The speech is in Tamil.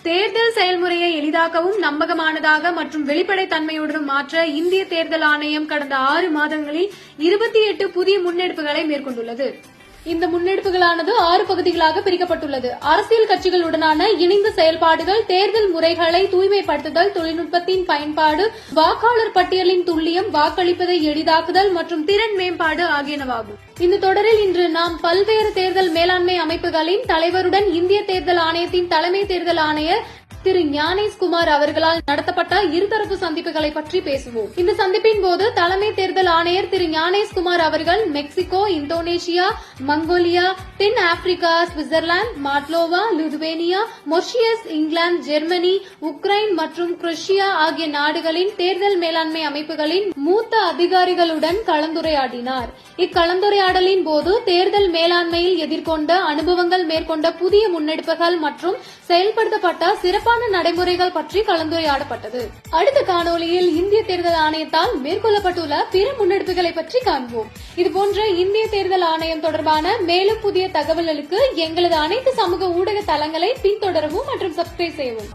தேர்தல் செயல்முறையை எளிதாக்கவும் நம்பகமானதாக மற்றும் வெளிப்படைத்தன்மையுடன் மாற்ற இந்திய தேர்தல் ஆணையம் கடந்த 6 மாதங்களில் 28 புதிய முன்னெடுப்புகளை மேற்கொண்டுள்ளது. இந்த முன்னெடுப்புகளானது 6 பகுதிகளாக பிரிக்கப்பட்டுள்ளது. அரசியல் கட்சிகளுடனான இணைந்த செயல்பாடுகள், தேர்தல் முறைகளை தூய்மைப்படுத்துதல், தொழில்நுட்பத்தின் பயன்பாடு, வாக்காளர் பட்டியலின் துல்லியம், வாக்களிப்பதை எளிதாக்குதல் மற்றும் திறன் மேம்பாடு ஆகியனவாகும். இந்த தொடரில் இன்று நாம் பல்வேறு தேர்தல் மேலாண்மை அமைப்புகளின் தலைவருடன் இந்திய தேர்தல் ஆணையத்தின் தலைமை தேர்தல் ஆணையர் திரு ஞானேஷ்குமார் அவர்களால் நடத்தப்பட்ட இருதரப்பு சந்திப்புகளை பற்றி பேசுவோம். இந்த சந்திப்பின் போது தலைமை தேர்தல் ஆணையர் திரு ஞானேஷ்குமார் அவர்கள் மெக்சிகோ, இந்தோனேஷியா, மங்கோலியா, தென் Africa, Switzerland, Moldova, Lithuania, Mauritius, England, Germany, Ukraine மற்றும் குரோஷியா ஆகிய நாடுகளின் தேர்தல் மேலாண்மை அமைப்புகளின் மூத்த அதிகாரிகளுடன் கலந்துரையாடினார். இக்கலந்துரையாடலின் போது தேர்தல் மேலாண்மையில் எதிர்கொண்ட அனுபவங்கள், மேற்கொண்ட புதிய முன்னெடுப்புகள் மற்றும் செயல்படுத்தப்பட்ட சிறப்பான நடைமுறைகள் பற்றி கலந்துரையாடப்பட்டது. அடுத்த காணொலியில் இந்திய தேர்தல் ஆணையத்தால் மேற்கொள்ளப்பட்டுள்ள பிற முன்னெடுப்புகளை பற்றி காண்போம். இதுபோன்ற இந்திய தேர்தல் ஆணையம் தொடர்பான மேலும் புதிய தகவல்களுக்கு எங்களது அனைத்து சமூக ஊடக தளங்களை பின்தொடரவும் மற்றும் சப்ஸ்கிரைப் செய்யவும்.